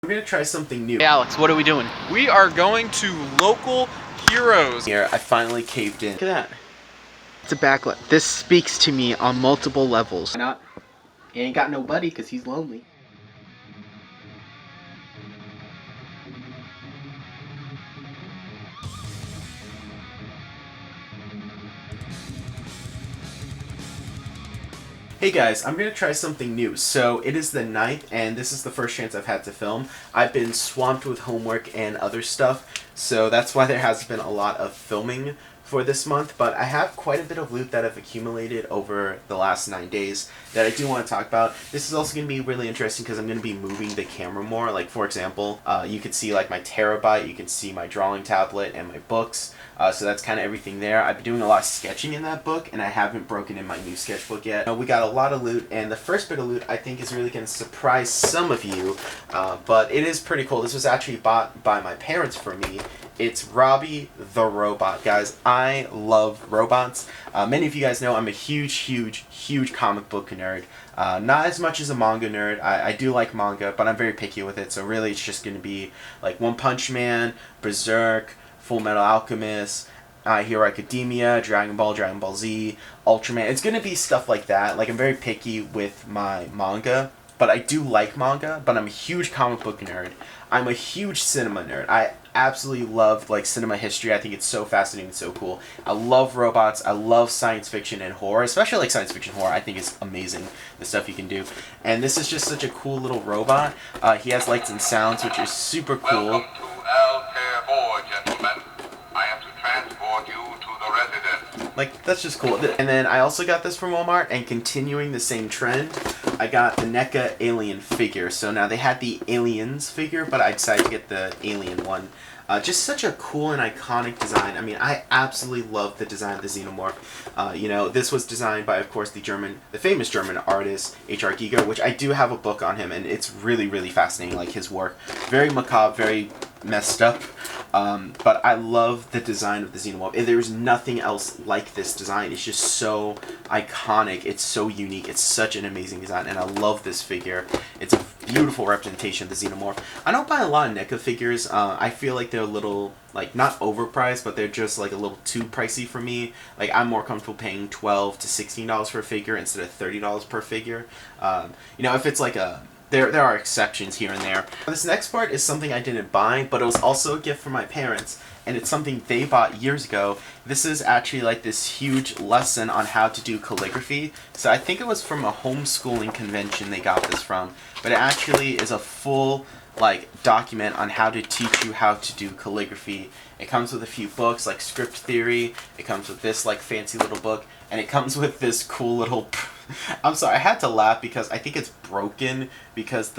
We're gonna try something new. Hey Alex, what are we doing? We are going to local heroes. Here, I finally caved in. Look at that. It's a backlit. This speaks to me on multiple levels. Why not? He ain't got nobody because he's lonely. Hey guys, I'm gonna try something new. So it is the 9th, and this is the first chance I've had to film. I've been swamped with homework and other stuff, so that's why there has been a lot of filming for this month, but I have quite a bit of loot that I've accumulated over the last 9 days that I do want to talk about. This is also going to be really interesting because I'm going to be moving the camera more. Like, for example, you can see like my terabyte, you can see my drawing tablet and my books. So that's kind of everything there. I've been doing a lot of sketching in that book, and I haven't broken in my new sketchbook yet. We got a lot of loot, and the first bit of loot I think is really going to surprise some of you, but it is pretty cool. This was actually bought by my parents for me. It's Robbie the Robot. Guys, I love robots. Many of you guys know I'm a huge comic book nerd. Not as much as a manga nerd. I do like manga, but I'm very picky with it, so really it's just going to be like One Punch Man, Berserk, Full Metal Alchemist, Hero Academia, Dragon Ball Z, Ultraman. It's going to be stuff like that. Like, I'm very picky with my manga, but I do like manga, but I'm a huge comic book nerd. I'm a huge cinema nerd. I absolutely love like cinema history. I think it's so fascinating and so cool. I love robots. I love science fiction and horror, especially like science fiction horror. I think it's amazing, the stuff you can do. And this is just such a cool little robot. He has lights and sounds, which is super cool. Welcome to L-4, gentlemen. I am to transport you to the residence. Like, that's just cool. And then I also got this from Walmart, and continuing the same trend, I got the NECA alien figure. So now they had the aliens figure, but I decided to get the alien one. Just such a cool and iconic design. I mean, I absolutely love the design of the Xenomorph. You know, this was designed by, of course, the famous German artist H.R. Giger, which I do have a book on him, and it's really fascinating, like his work. Very macabre, very messed up, but I love the design of the Xenomorph. There's nothing else like this design. It's just so iconic. It's so unique. It's such an amazing design, and I love this figure. It's a beautiful representation of the Xenomorph. I don't buy a lot of NECA figures. I feel like they're a little, like, not overpriced, but they're just like a little too pricey for me. Like, I'm more comfortable paying $12 to $16 for a figure instead of $30 per figure. You know, if it's like a There are exceptions here and there. This next part is something I didn't buy, but it was also a gift from my parents, and it's something they bought years ago. This is actually like this huge lesson on how to do calligraphy. So I think it was from a homeschooling convention they got this from, but it actually is a full like document on how to teach you how to do calligraphy. It comes with a few books like Script Theory. It comes with this like fancy little book, and it comes with this cool little I'm sorry, I had to laugh because I think it's broken because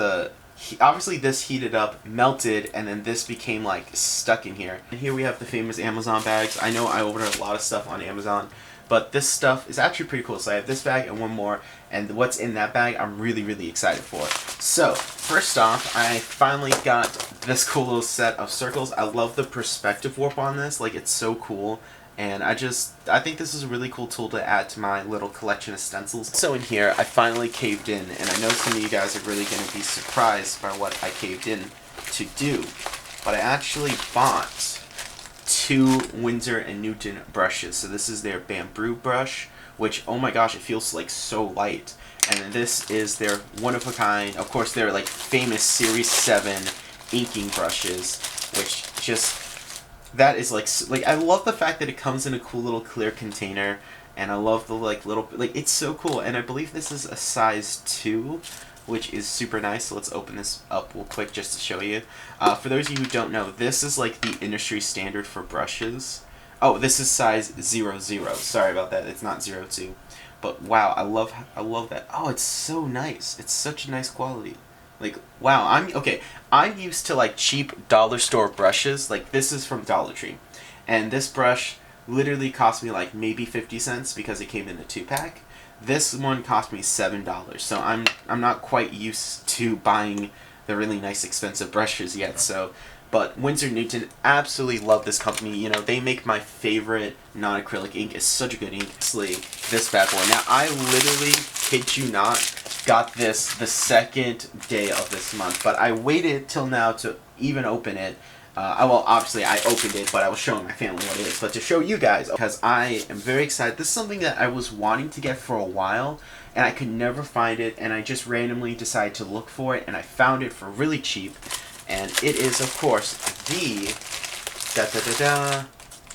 obviously this heated up, melted, and then this became like stuck in here. And here we have the famous Amazon bags. I know I ordered a lot of stuff on Amazon, but this stuff is actually pretty cool. So I have this bag and one more, and what's in that bag I'm really excited for. So first off, I finally got this cool little set of circles. I love the perspective warp on this. Like, it's so cool. And I think this is a really cool tool to add to my little collection of stencils. So in here, I finally caved in, and I know some of you guys are really going to be surprised by what I caved in to do. But I actually bought 2 Winsor & Newton brushes. So this is their bamboo brush, which, oh my gosh, it feels like so light. And then this is their one-of-a-kind, of course, their like famous Series 7 inking brushes, which just... that is like I love the fact that it comes in a cool little clear container, and I love the like little, like, it's so cool. And I believe this is a size 2, which is super nice. So let's open this up real quick just to show you. For those of you who don't know, this is like the industry standard for brushes. Oh, this is size 00. Sorry about that. It's not 02. But wow, I love that. Oh, it's so nice. It's such a nice quality. Like, wow, I'm used to like cheap dollar store brushes. Like, this is from Dollar Tree, and this brush literally cost me like maybe 50 cents because it came in a 2-pack. This one cost me $7, so I'm not quite used to buying the really nice expensive brushes yet. So, but Winsor & Newton, absolutely love this company. You know, they make my favorite non-acrylic ink. It's such a good ink. This bad boy. Now, I literally, kid you not, got this the second day of this month, but I waited till now to even open it. Well, obviously I opened it, but I was showing my family what it is. But to show you guys, because I am very excited. This is something that I was wanting to get for a while, and I could never find it, and I just randomly decided to look for it, and I found it for really cheap. And it is, of course, the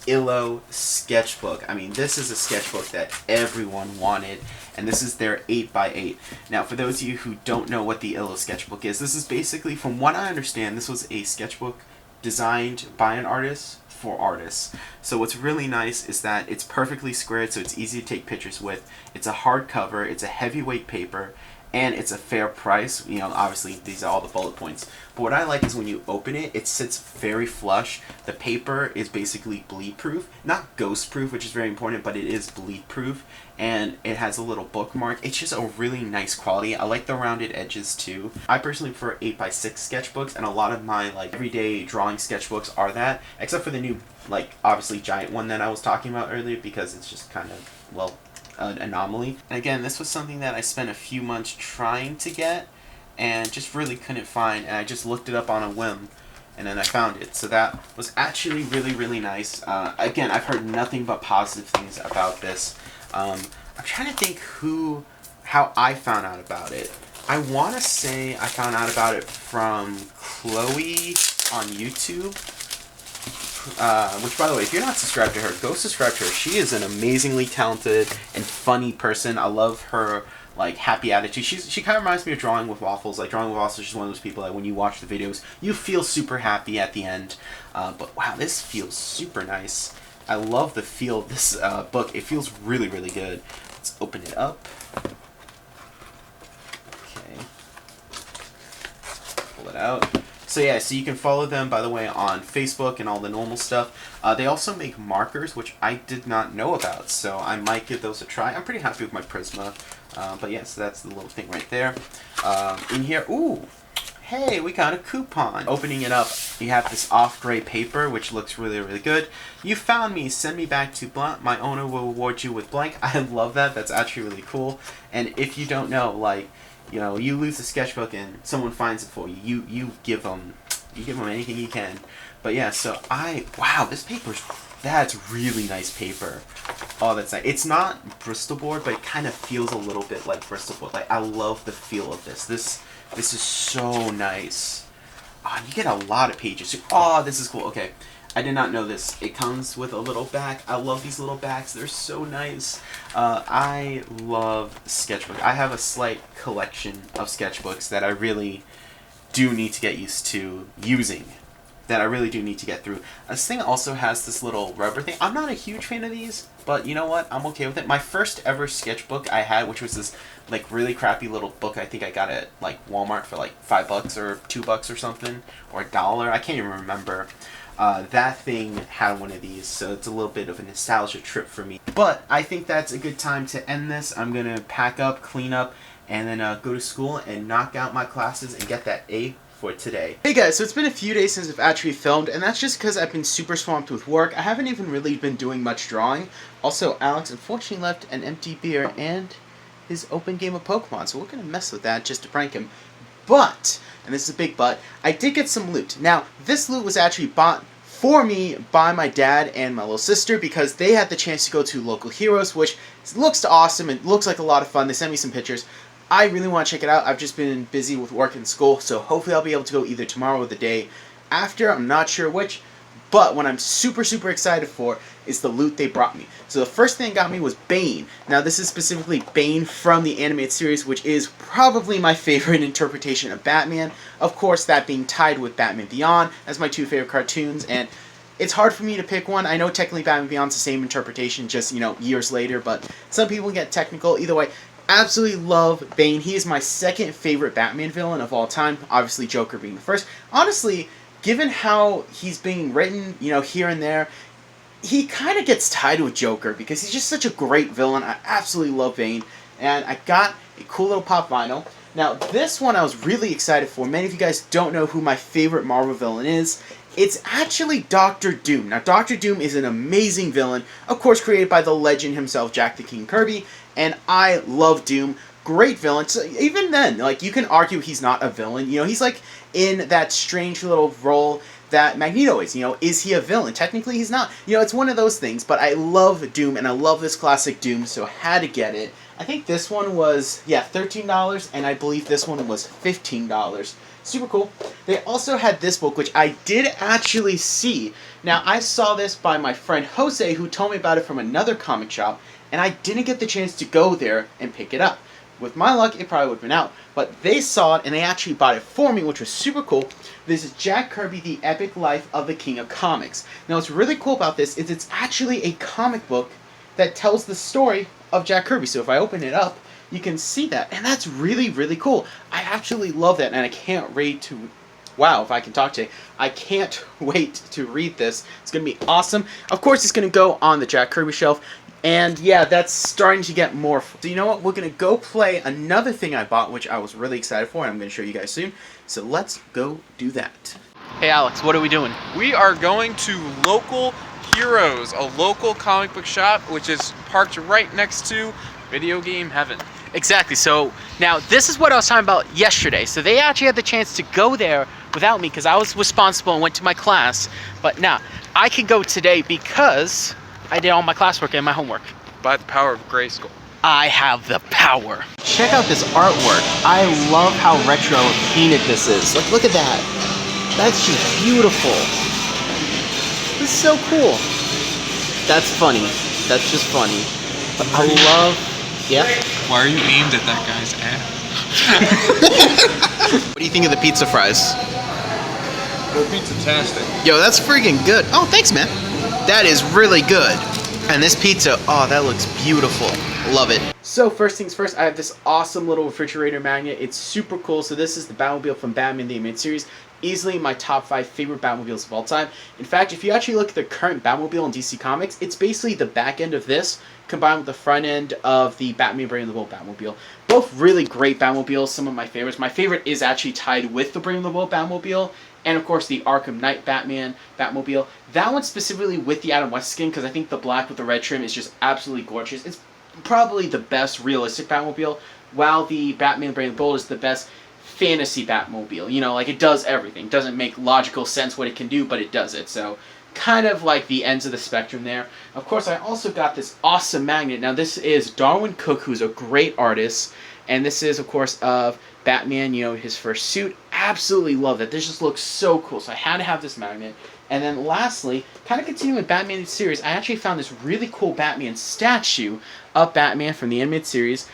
Illo sketchbook. I mean, this is a sketchbook that everyone wanted, and this is their 8x8. Now, for those of you who don't know what the Illo sketchbook is, this is basically, from what I understand, this was a sketchbook designed by an artist for artists. So what's really nice is that it's perfectly squared, so it's easy to take pictures with. It's a hardcover, it's a heavyweight paper, and it's a fair price. You know, obviously these are all the bullet points. But what I like is when you open it, it sits very flush. The paper is basically bleed proof. Not ghost proof, which is very important, but it is bleed proof. And it has a little bookmark. It's just a really nice quality. I like the rounded edges too. I personally prefer 8x6 sketchbooks, and a lot of my like everyday drawing sketchbooks are that, except for the new, like, obviously giant one that I was talking about earlier, because it's just kind of, well, an anomaly. And again, this was something that I spent a few months trying to get and just really couldn't find, and I just looked it up on a whim and then I found it. So that was actually really, really nice. Again, I've heard nothing but positive things about this. I'm trying to think how I found out about it. I want to say I found out about it from Chloe on YouTube. Which, by the way, if you're not subscribed to her, go subscribe to her. She is an amazingly talented and funny person. I love her, like, happy attitude. She kind of reminds me of Drawing with Waffles. Like, Drawing with Waffles is just one of those people that when you watch the videos, you feel super happy at the end. But wow, this feels super nice. I love the feel of this book. It feels really, really good. Let's open it up. Okay. Pull it out. So yeah, so you can follow them, by the way, on Facebook and all the normal stuff. They also make markers, which I did not know about, so I might give those a try. I'm pretty happy with my Prisma. But yeah, so that's the little thing right there. In here, ooh, hey, we got a coupon. Opening it up, you have this off-gray paper, which looks really, really good. You found me, send me back to blank. My owner will reward you with blank. I love that. That's actually really cool. And if you don't know, like, you know, you lose a sketchbook and someone finds it for you. You give them anything you can. But yeah, so wow, this paper's, that's really nice paper. Oh, that's nice. It's not Bristol board, but it kind of feels a little bit like Bristol board. Like, I love the feel of this. This is so nice. Oh, you get a lot of pages. Oh, this is cool. Okay. I did not know this. It comes with a little back. I love these little backs. They're so nice. I love sketchbook. I have a slight collection of sketchbooks that I really do need to get used to using. That I really do need to get through. This thing also has this little rubber thing. I'm not a huge fan of these, but you know what? I'm okay with it. My first ever sketchbook I had, which was this like really crappy little book. I think I got it at like Walmart for like $5 or $2 or something, or $1. I can't even remember. That thing had one of these, so it's a little bit of a nostalgia trip for me. But I think that's a good time to end this. I'm going to pack up, clean up, and then go to school and knock out my classes and get that A for today. Hey guys, so it's been a few days since I've actually filmed, and that's just because I've been super swamped with work. I haven't even really been doing much drawing. Also, Alex unfortunately left an empty beer and his open game of Pokemon, so we're going to mess with that just to prank him. But, and this is a big but, I did get some loot. Now, this loot was actually bought for me by my dad and my little sister because they had the chance to go to Local Heroes, which looks awesome. It looks like a lot of fun. They sent me some pictures. I really want to check it out. I've just been busy with work and school, so hopefully I'll be able to go either tomorrow or the day after. I'm not sure which. But what I'm super, super excited for is the loot they brought me. So the first thing that got me was Bane. Now this is specifically Bane from the animated series, which is probably my favorite interpretation of Batman. Of course, that being tied with Batman Beyond as my two favorite cartoons. And it's hard for me to pick one. I know technically Batman Beyond's the same interpretation, just, you know, years later. But some people get technical. Either way, absolutely love Bane. He is my second favorite Batman villain of all time. Obviously, Joker being the first. Honestly, given how he's being written, you know, here and there, he kind of gets tied with Joker because he's just such a great villain. I absolutely love Bane. And I got a cool little pop vinyl. Now, this one I was really excited for. Many of you guys don't know who my favorite Marvel villain is. It's actually Dr. Doom. Now, Dr. Doom is an amazing villain, of course created by the legend himself, Jack the King Kirby, and I love Doom. great villain. So even then, like, you can argue he's not a villain. You know, he's like in that strange little role that Magneto is. You know, is he a villain? Technically, he's not. You know, it's one of those things. But I love Doom, and I love this classic Doom, so I had to get it. I think this one was, yeah, $13, and I believe this one was $15. Super cool. They also had this book, which I did actually see. Now, I saw this by my friend Jose, who told me about it from another comic shop, and I didn't get the chance to go there and pick it up. With my luck, it probably would have been out. But they saw it, and they actually bought it for me, which was super cool. This is Jack Kirby, The Epic Life of the King of Comics. Now, what's really cool about this is it's actually a comic book that tells the story of Jack Kirby. So if I open it up, you can see that. And that's really, really cool. I actually love that, and I can't wait to... Wow, if I can talk today. I can't wait to read this. It's going to be awesome. Of course, it's going to go on the Jack Kirby shelf. And yeah, that's starting to get more... So you know what? We're going to go play another thing I bought, which I was really excited for, and I'm going to show you guys soon. So let's go do that. Hey Alex, what are we doing? We are going to Local Heroes, a local comic book shop which is parked right next to Video Game Heaven. Exactly. So now this is what I was talking about yesterday. So they actually had the chance to go there without me because I was responsible and went to my class. But now I can go today because I did all my classwork and my homework. By the power of Grayskull. I have the power. Check out this artwork. I love how retro painted this is. Like, look at that. That's just beautiful. This is so cool. That's funny. That's just funny. But I love... Yeah? Why are you aimed at that guy's ass? What do you think of the pizza fries? They're pizza-tastic. Yo, that's freaking good. Oh, thanks, man. That is really good. And this pizza, oh, that looks beautiful. Love it. So first things first, I have this awesome little refrigerator magnet. It's super cool. So this is the Batmobile from Batman the Animated Series. Easily my top 5 favorite Batmobiles of all time. In fact, if you actually look at the current Batmobile in DC Comics, it's basically the back end of this combined with the front end of the Batman Brave and the Bold Batmobile. Both really great Batmobiles, some of my favorites. My favorite is actually tied with the Brave and the Bold Batmobile, and of course the Arkham Knight Batmobile. That one specifically with the Adam West skin, because I think the black with the red trim is just absolutely gorgeous. It's probably the best realistic Batmobile, while the Batman Brave and the Bold is the best fantasy Batmobile. You know, like, it does everything. Doesn't make logical sense what it can do, but it does it. So kind of like the ends of the spectrum there. Of course, I also got this awesome magnet. Now, this is Darwin Cook, who's a great artist, and this is, of course, of Batman, you know, his first suit. Absolutely love that. This just looks so cool, so I had to have this magnet. And then lastly, kind of continuing with Batman series, I actually found this really cool Batman statue of Batman from the animated series.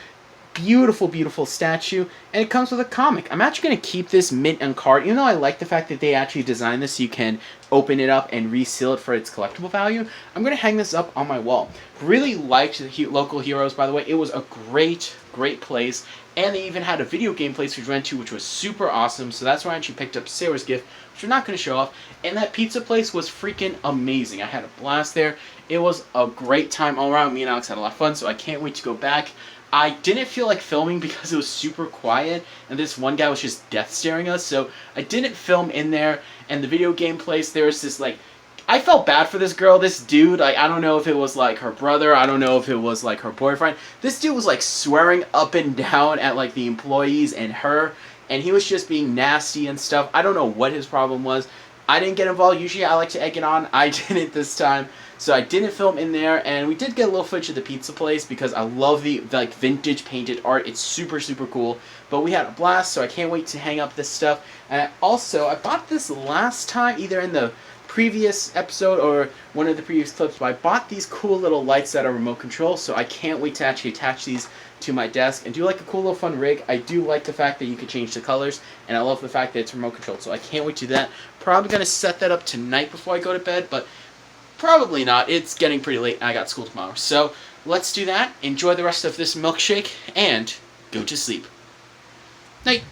Beautiful, beautiful statue, and it comes with a comic. I'm actually going to keep this mint and card, even though I like the fact that they actually designed this so you can open it up and reseal it for its collectible value. I'm going to hang this up on my wall. Really liked the Local Heroes, by the way. It was a great, great place, and they even had a video game place we went to, which was super awesome, so that's why I actually picked up Sarah's gift, which we're not going to show off, and that pizza place was freaking amazing. I had a blast there. It was a great time all around. Me and Alex had a lot of fun, so I can't wait to go back. I didn't feel like filming because it was super quiet, and this one guy was just death staring us, so I didn't film in there. And the video game place, there was this, like, I felt bad for this girl, this dude. Like, I don't know if it was like her brother, I don't know if it was like her boyfriend. This dude was like swearing up and down at like the employees and her, and he was just being nasty and stuff. I don't know what his problem was. I didn't get involved. Usually I like to egg it on. I didn't this time. So I didn't film in there, and we did get a little footage of the pizza place because I love the like vintage painted art. It's super, super cool. But we had a blast, so I can't wait to hang up this stuff. And I bought this last time, either in the previous episode or one of the previous clips, but I bought these cool little lights that are remote control, so I can't wait to actually attach these to my desk and do like a cool little fun rig. I do like the fact that you can change the colors, and I love the fact that it's remote controlled, so I can't wait to do that. Probably going to set that up tonight before I go to bed, but probably not. It's getting pretty late and I got school tomorrow. So let's do that. Enjoy the rest of this milkshake and go to sleep. Night.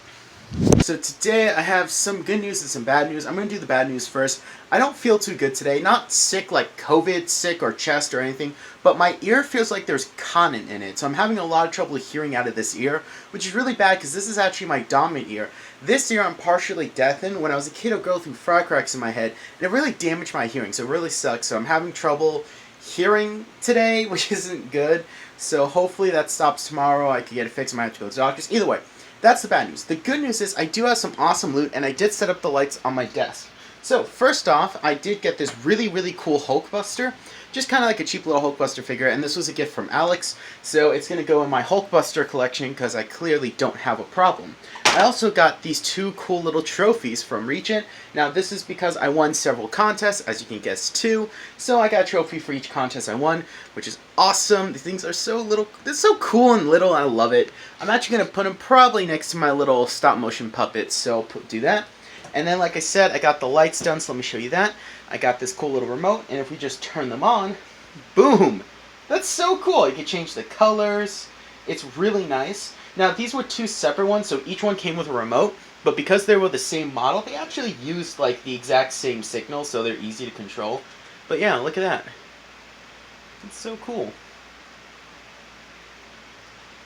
So today I have some good news and some bad news. I'm going to do the bad news first. I don't feel too good today. Not sick like COVID sick or chest or anything, but my ear feels like there's cotton in it. So I'm having a lot of trouble hearing out of this ear, which is really bad because this is actually my dominant ear. This ear I'm partially deaf in. When I was a kid, I would go through firecrackers in my head, and it really damaged my hearing, so it really sucks. So I'm having trouble hearing today, which isn't good. So hopefully that stops tomorrow. I can get it fixed. I might have to go to the doctor's. Either way, that's the bad news. The good news is I do have some awesome loot, and I did set up the lights on my desk. So first off, I did get this really, really cool HULKBUSTER. Just kind of like a cheap little HULKBUSTER figure, and this was a gift from Alex. So it's going to go in my HULKBUSTER collection because I clearly don't have a problem. I also got these two cool little trophies from Regent. Now this is because I won several contests, as you can guess, 2. So I got a trophy for each contest I won, which is awesome. These things are so little, they're so cool and little, and I love it. I'm actually going to put them probably next to my little stop motion puppets, so do that. And then, like I said, I got the lights done, so let me show you that. I got this cool little remote, and if we just turn them on, boom! That's so cool. You can change the colors. It's really nice. Now, these were 2 separate ones, so each one came with a remote, but because they were the same model, they actually used, like, the exact same signal, so they're easy to control. But yeah, look at that. It's so cool.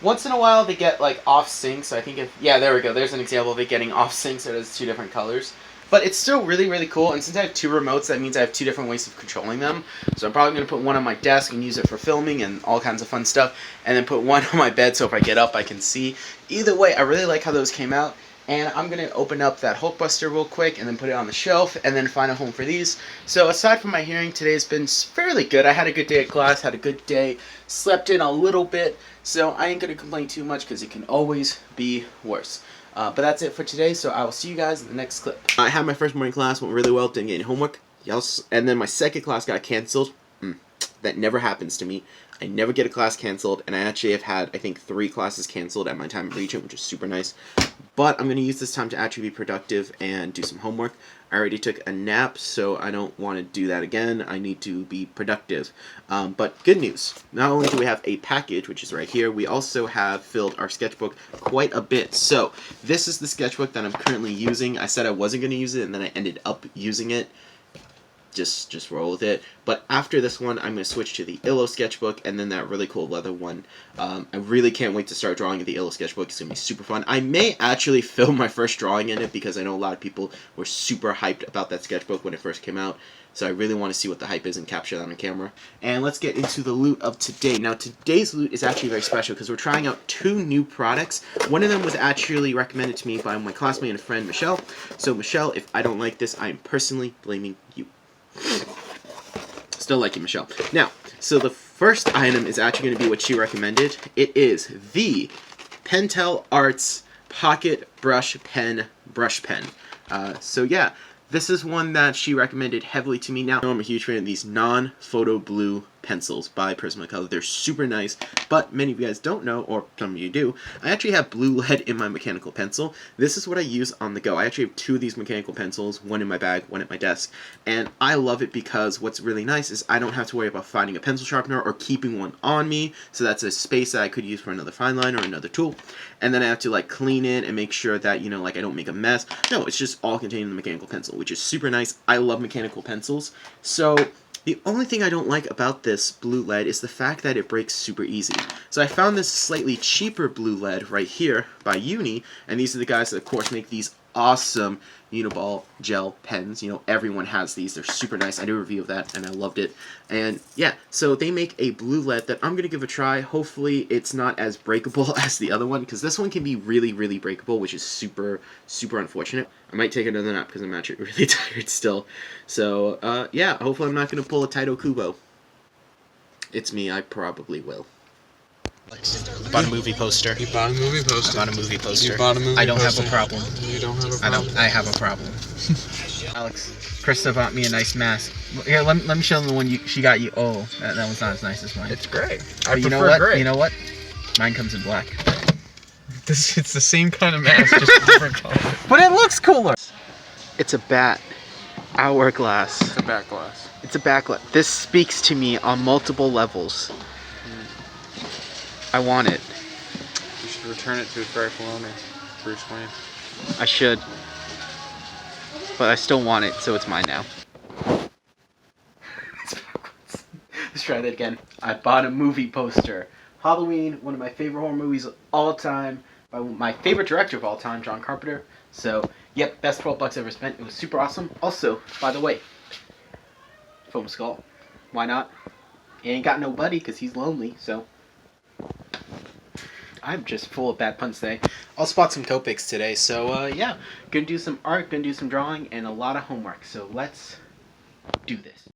Once in a while, they get, like, off-sync, so I think if... Yeah, there we go. There's an example of it getting off-sync, so it has 2 different colors. But it's still really, really cool, and since I have 2 remotes, that means I have 2 different ways of controlling them. So I'm probably going to put one on my desk and use it for filming and all kinds of fun stuff, and then put one on my bed so if I get up, I can see. Either way, I really like how those came out, and I'm going to open up that HULKBUSTER real quick and then put it on the shelf and then find a home for these. So aside from my hearing, today's been fairly good. I had a good day at class, had a good day, slept in a little bit, so I ain't going to complain too much because it can always be worse. But that's it for today, so I will see you guys in the next clip. I had my first morning class, went really well, didn't get any homework. And then my second class got canceled. That never happens to me. I never get a class canceled, and I actually have had, I think, 3 classes canceled at my time at Regent, which is super nice. But I'm going to use this time to actually be productive and do some homework. I already took a nap, so I don't want to do that again. I need to be productive. But good news. Not only do we have a package, which is right here, we also have filled our sketchbook quite a bit. So this is the sketchbook that I'm currently using. I said I wasn't going to use it, and then I ended up using it. Just roll with it. But after this one, I'm going to switch to the Illo sketchbook and then that really cool leather one. I really can't wait to start drawing in the Illo sketchbook. It's going to be super fun. I may actually film my first drawing in it because I know a lot of people were super hyped about that sketchbook when it first came out. So I really want to see what the hype is and capture that on camera. And let's get into the loot of today. Now today's loot is actually very special because we're trying out 2 new products. One of them was actually recommended to me by my classmate and friend, Michelle. So Michelle, if I don't like this, I am personally blaming you. Still like you, Michelle. Now, so the first item is actually going to be what she recommended. It is the Pentel Arts Pocket Brush Pen Brush Pen. So yeah, this is one that she recommended heavily to me. Now, I'm a huge fan of these non-photo blue pencils by Prismacolor. They're super nice, but many of you guys don't know, or some of you do, I actually have blue lead in my mechanical pencil. This is what I use on the go. I actually have 2 of these mechanical pencils, one in my bag, one at my desk, and I love it because what's really nice is I don't have to worry about finding a pencil sharpener or keeping one on me, so that's a space that I could use for another Fineliner or another tool, and then I have to like clean it and make sure that, you know, like I don't make a mess. No, it's just all contained in the mechanical pencil, which is super nice. I love mechanical pencils. So the only thing I don't like about this blue lead is the fact that it breaks super easy. So I found this slightly cheaper blue lead right here by Uni, and these are the guys that of course make these awesome Uniball gel pens. You know, everyone has these. They're super nice. I did a review of that and I loved it. And yeah, so they make a blue lead that I'm going to give a try. Hopefully it's not as breakable as the other one, because this one can be really, really breakable, which is super, super unfortunate. I might take another nap because I'm actually really tired still. So yeah, hopefully I'm not going to pull a Taito Kubo. It's me. I probably will. Bought a movie poster. You bought a movie poster. I bought a movie poster. You bought a movie I don't poster. have a problem. You don't have a problem? I have a problem. Alex, Krista bought me a nice mask. Here, let me show them the one she got you. Oh, that one's not as nice as mine. It's great. But you know what? Gray. You know what? Mine comes in black. It's the same kind of mask, just different color. But it looks cooler. It's a bat. Hourglass. It's a back glass. It's a backlit. This speaks to me on multiple levels. I want it. You should return it to its rightful owner, Bruce Wayne. I should. But I still want it, so it's mine now. Let's try that again. I bought a movie poster. Halloween, one of my favorite horror movies of all time, by my favorite director of all time, John Carpenter. So, yep, best $12 ever spent. It was super awesome. Also, by the way, foam skull. Why not? He ain't got nobody because he's lonely, so. I'm just full of bad puns today. I'll spot some Copics today, so yeah. Gonna do some art, gonna do some drawing, and a lot of homework, so let's do this.